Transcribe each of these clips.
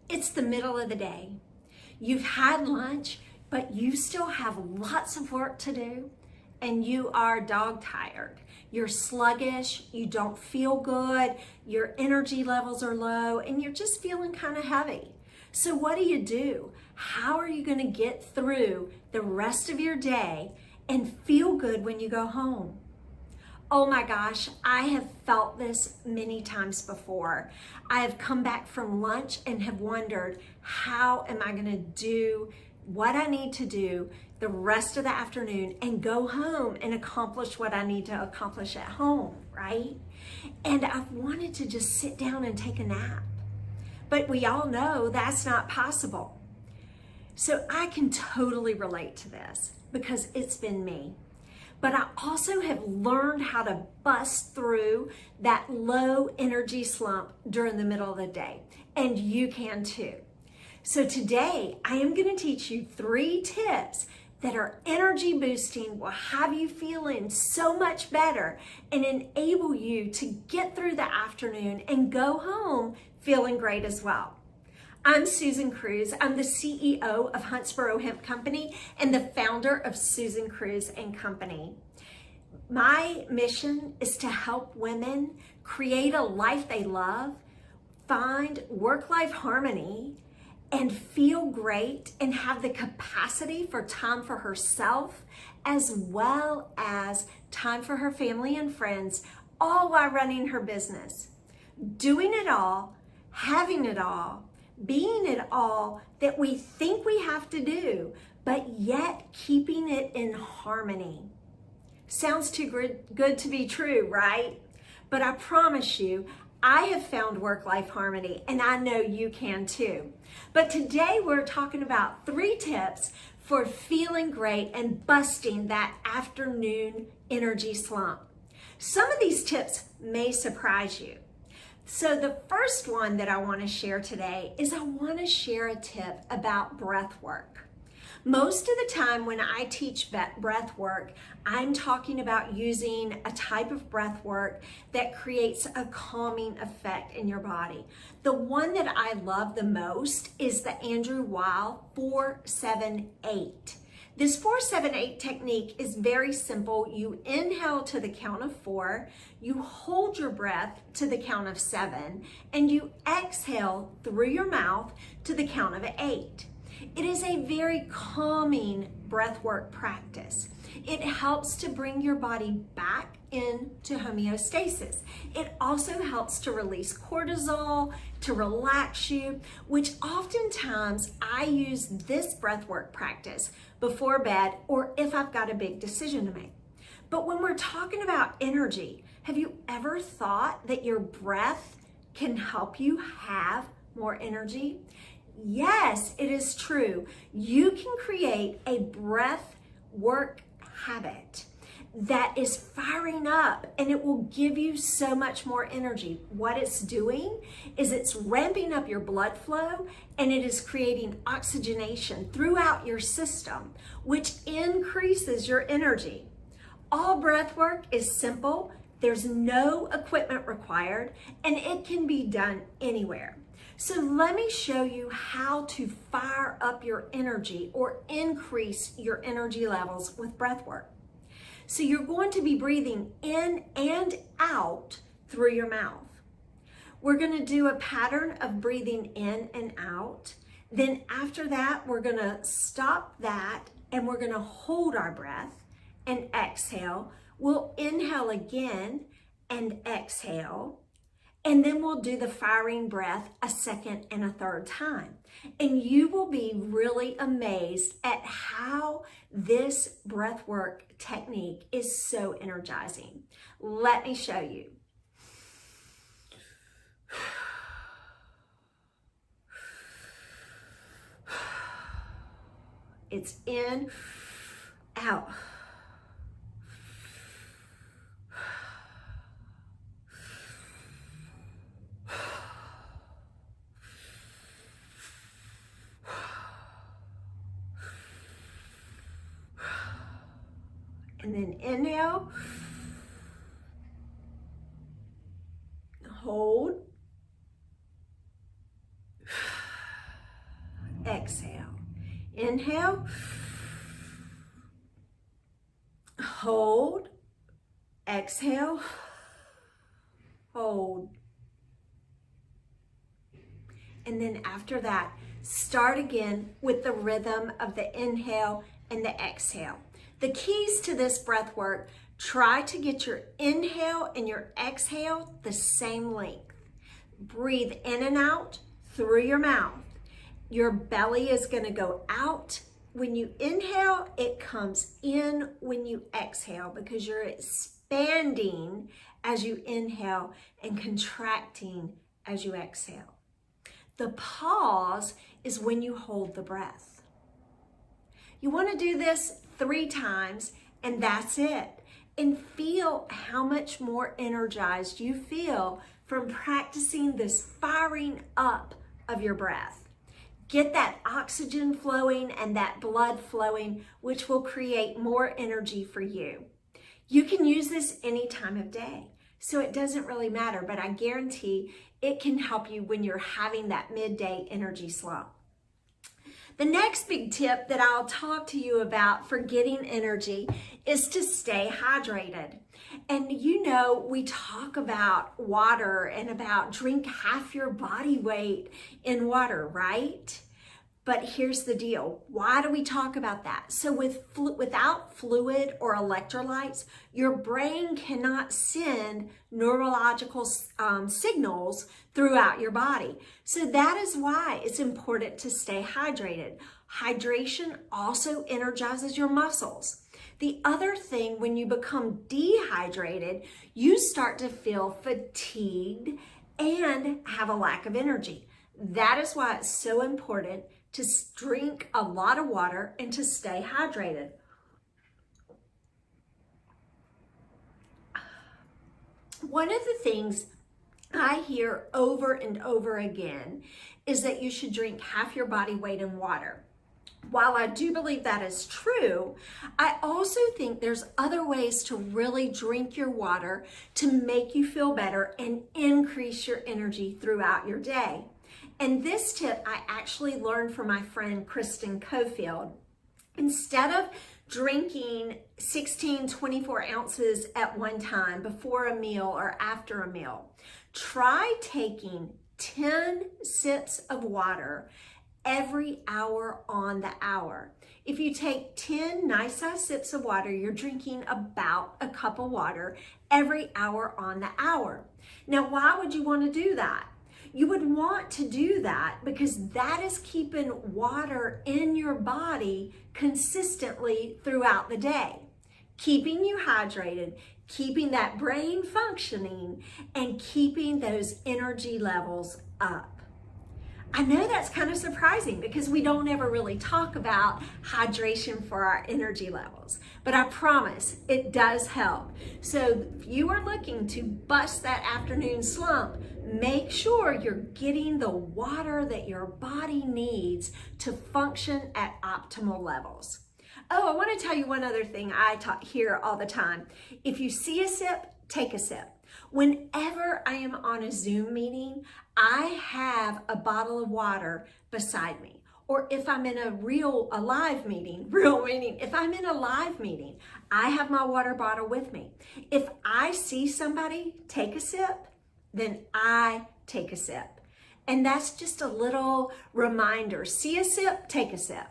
It's the middle of the day. You've had lunch, but you still have lots of work to do, and you are dog tired. You're sluggish, you don't feel good, your energy levels are low, and you're just feeling kind of heavy. So what do? How are you going to get through the rest of your day and feel good when you go home? Oh my gosh, I have felt this many times before. I have come back from lunch and have wondered, how am I going to do what I need to do the rest of the afternoon and go home and accomplish what I need to accomplish at home, right? And I've wanted to just sit down and take a nap. But we all know that's not possible. So I can totally relate to this because it's been me. But I also have learned how to bust through that low energy slump during the middle of the day. And you can too. So today I am going to teach you 3 tips that are energy boosting, will have you feeling so much better and enable you to get through the afternoon and go home feeling great as well. I'm Susan Cruz. I'm the CEO of Huntsboro Hemp Company and the founder of Susan Cruz and Company. My mission is to help women create a life they love, find work-life harmony, and feel great and have the capacity for time for herself as well as time for her family and friends, all while running her business. Doing it all, having it all, being it all that we think we have to do, but yet keeping it in harmony. Sounds too good to be true, right? But I promise you, I have found work-life harmony, and I know you can too. But today we're talking about 3 tips for feeling great and busting that afternoon energy slump. Some of these tips may surprise you. So the first one that I want to share today is I want to share a tip about breath work. Most of the time when I teach breath work, I'm talking about using a type of breath work that creates a calming effect in your body. The one that I love the most is the Andrew Weil 4-7-8. This 4-7-8 technique is very simple. You inhale to the count of 4, you hold your breath to the count of 7, and you exhale through your mouth to the count of 8. It is a very calming breathwork practice. It helps to bring your body back into homeostasis. It also helps to release cortisol, to relax you, which oftentimes I use this breathwork practice before bed or if I've got a big decision to make. But when we're talking about energy, have you ever thought that your breath can help you have more energy? Yes, it is true. You can create a breath work habit that is firing up and it will give you so much more energy. What it's doing is it's ramping up your blood flow and it is creating oxygenation throughout your system, which increases your energy. All breath work is simple. There's no equipment required and it can be done anywhere. So let me show you how to fire up your energy or increase your energy levels with breath work. So you're going to be breathing in and out through your mouth. We're going to do a pattern of breathing in and out. Then after that, we're going to stop that and we're going to hold our breath and exhale. We'll inhale again and exhale. And then we'll do the firing breath a second and a third time. And you will be really amazed at how this breath work technique is so energizing. Let me show you. It's in, out. And then inhale, hold, Inhale. Hold. Exhale. Hold. And then after that, start again with the rhythm of the inhale and the exhale. The keys to this breath work: try to get your inhale and your exhale the same length. Breathe in and out through your mouth. Your belly is going to go out when you inhale. It comes in when you exhale, because you're expanding as you inhale and contracting as you exhale. The pause is when you hold the breath. You want to do this 3 times, and that's it. And feel how much more energized you feel from practicing this firing up of your breath. Get that oxygen flowing and that blood flowing, which will create more energy for you. You can use this any time of day, so it doesn't really matter, but I guarantee it can help you when you're having that midday energy slump. The next big tip that I'll talk to you about for getting energy is to stay hydrated. And you know, we talk about water and about drink half your body weight in water, right? But here's the deal. Why do we talk about that? So without fluid or electrolytes, your brain cannot send neurological signals throughout your body. So that is why it's important to stay hydrated. Hydration also energizes your muscles. The other thing, when you become dehydrated, you start to feel fatigued and have a lack of energy. That is why it's so important to drink a lot of water and to stay hydrated. One of the things I hear over and over again is that you should drink half your body weight in water. While I do believe that is true, I also think there's other ways to really drink your water to make you feel better and increase your energy throughout your day. And this tip I actually learned from my friend Kristen Cofield. Instead of drinking 24 ounces at one time before a meal or after a meal, try taking 10 sips of water every hour on the hour. If you take 10 nice size sips of water, you're drinking about a cup of water every hour on the hour. Now, why would you want to do that? You would want to do that because that is keeping water in your body consistently throughout the day, keeping you hydrated, keeping that brain functioning, and keeping those energy levels up. I know that's kind of surprising because we don't ever really talk about hydration for our energy levels, but I promise it does help. So if you are looking to bust that afternoon slump, make sure you're getting the water that your body needs to function at optimal levels. Oh, I want to tell you one other thing I hear all the time. If you see a sip, take a sip. Whenever I am on a Zoom meeting, I have a bottle of water beside me. Or if I'm in a live meeting, if I'm in a live meeting, I have my water bottle with me. If I see somebody take a sip, then I take a sip. And that's just a little reminder. See a sip, take a sip.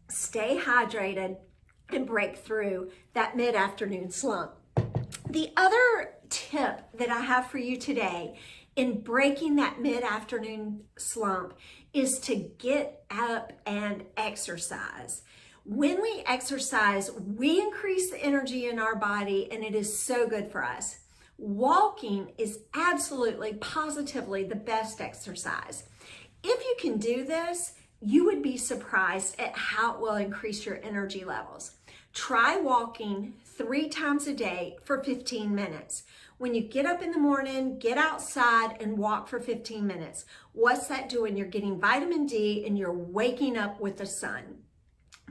Stay hydrated and break through that mid-afternoon slump. The other tip that I have for you today in breaking that mid-afternoon slump is to get up and exercise. When we exercise, we increase the energy in our body, and it is so good for us. Walking is absolutely, positively the best exercise. If you can do this, you would be surprised at how it will increase your energy levels. Try walking 3 times a day for 15 minutes. When you get up in the morning, get outside and walk for 15 minutes. What's that doing? You're getting vitamin D and you're waking up with the sun.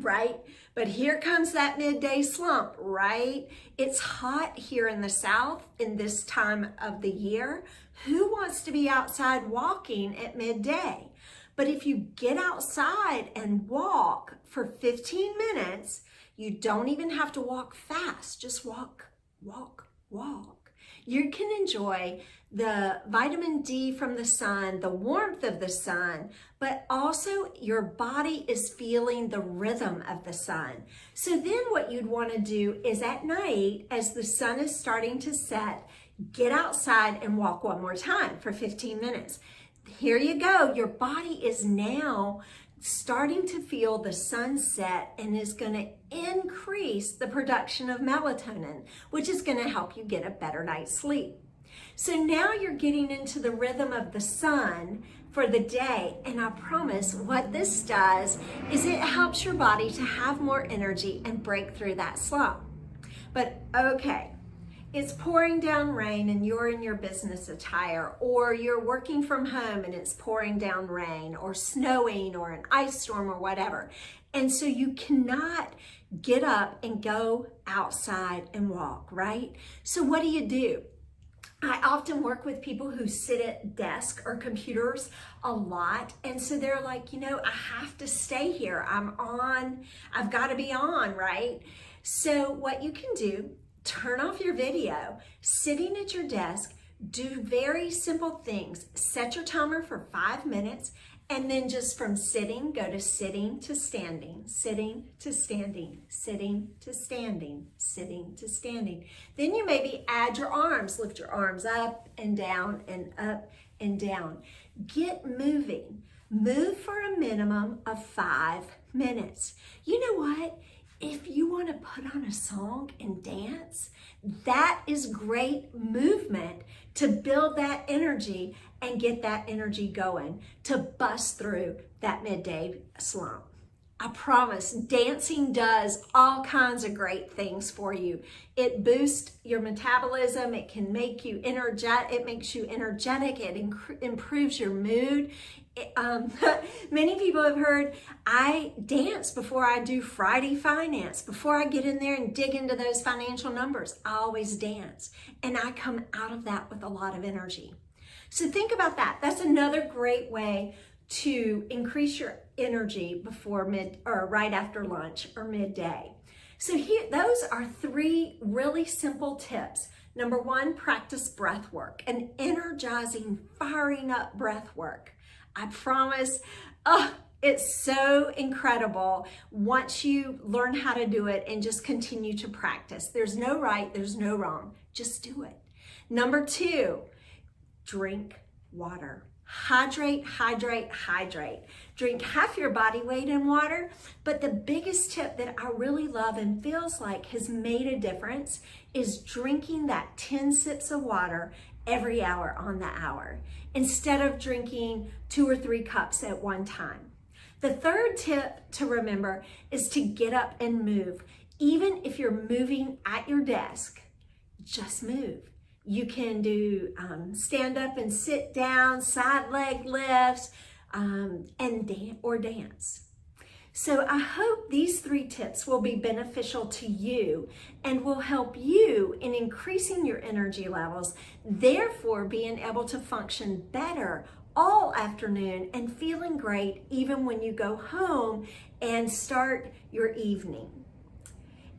right? But here comes that midday slump, right? It's hot here in the South in this time of the year. Who wants to be outside walking at midday? But if you get outside and walk for 15 minutes, you don't even have to walk fast. Just walk, walk, walk. You can enjoy the vitamin D from the sun, the warmth of the sun, but also your body is feeling the rhythm of the sun. So then what you'd want to do is at night, as the sun is starting to set, get outside and walk one more time for 15 minutes. Here you go. Your body is now starting to feel the sunset and is going to increase the production of melatonin, which is going to help you get a better night's sleep. So now you're getting into the rhythm of the sun for the day, and I promise what this does is it helps your body to have more energy and break through that slump. But okay, it's pouring down rain and you're in your business attire, or you're working from home and it's pouring down rain or snowing or an ice storm or whatever. And so you cannot get up and go outside and walk, right? So what do? I often work with people who sit at desks or computers a lot. And so they're like, I have to stay here. I've got to be on, right? So what you can do, turn off your video, sitting at your desk, do very simple things. Set your timer for 5 minutes, and then just from sitting, go to sitting to standing, sitting to standing, sitting to standing, sitting to standing. Then you maybe add your arms, lift your arms up and down and up and down. Get moving. Move for a minimum of 5 minutes. You know what? If you want to put on a song and dance, that is great movement to build that energy and get that energy going to bust through that midday slump. I promise, dancing does all kinds of great things for you. It boosts your metabolism. It can make you energetic. It makes you energetic. It improves your mood. Many people have heard I dance before I do Friday finance. Before I get in there and dig into those financial numbers, I always dance. And I come out of that with a lot of energy. So think about that. That's another great way to increase your energy before right after lunch or midday. So here, those are 3 really simple tips. Number 1, practice breath work, an energizing, firing up breath work. I promise, it's so incredible once you learn how to do it and just continue to practice. There's no right, there's no wrong. Just do it. Number 2, drink water. Hydrate, hydrate, hydrate. Drink half your body weight in water. But the biggest tip that I really love and feels like has made a difference is drinking that 10 sips of water every hour on the hour, instead of drinking 2 or 3 cups at one time. The third tip to remember is to get up and move. Even if you're moving at your desk, just move. You can do stand up and sit down, side leg lifts, and dance. So I hope these 3 tips will be beneficial to you and will help you in increasing your energy levels, therefore being able to function better all afternoon and feeling great even when you go home and start your evening.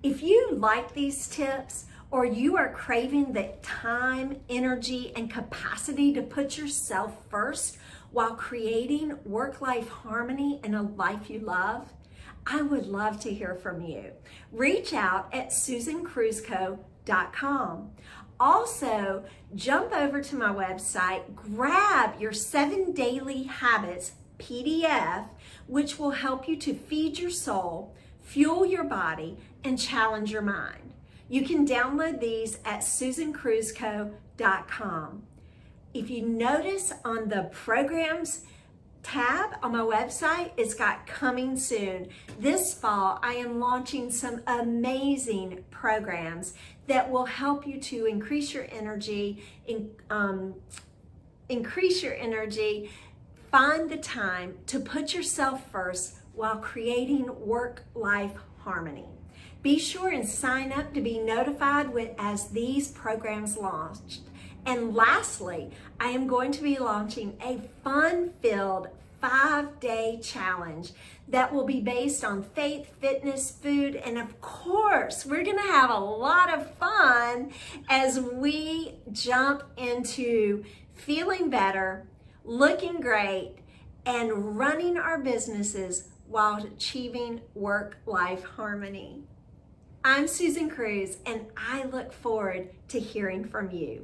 If you like these tips, or you are craving the time, energy, and capacity to put yourself first while creating work-life harmony and a life you love, I would love to hear from you. Reach out at susancruzco.com. Also, jump over to my website, grab your 7 Daily Habits PDF, which will help you to feed your soul, fuel your body, and challenge your mind. You can download these at susancruzco.com. If you notice on the programs tab on my website, it's got coming soon. This fall, I am launching some amazing programs that will help you to increase your energy, find the time to put yourself first while creating work-life harmony. Be sure and sign up to be notified as these programs launch. And lastly, I am going to be launching a fun-filled 5-day challenge that will be based on faith, fitness, food, and of course, we're gonna have a lot of fun as we jump into feeling better, looking great, and running our businesses while achieving work-life harmony. I'm Susan Cruz, and I look forward to hearing from you.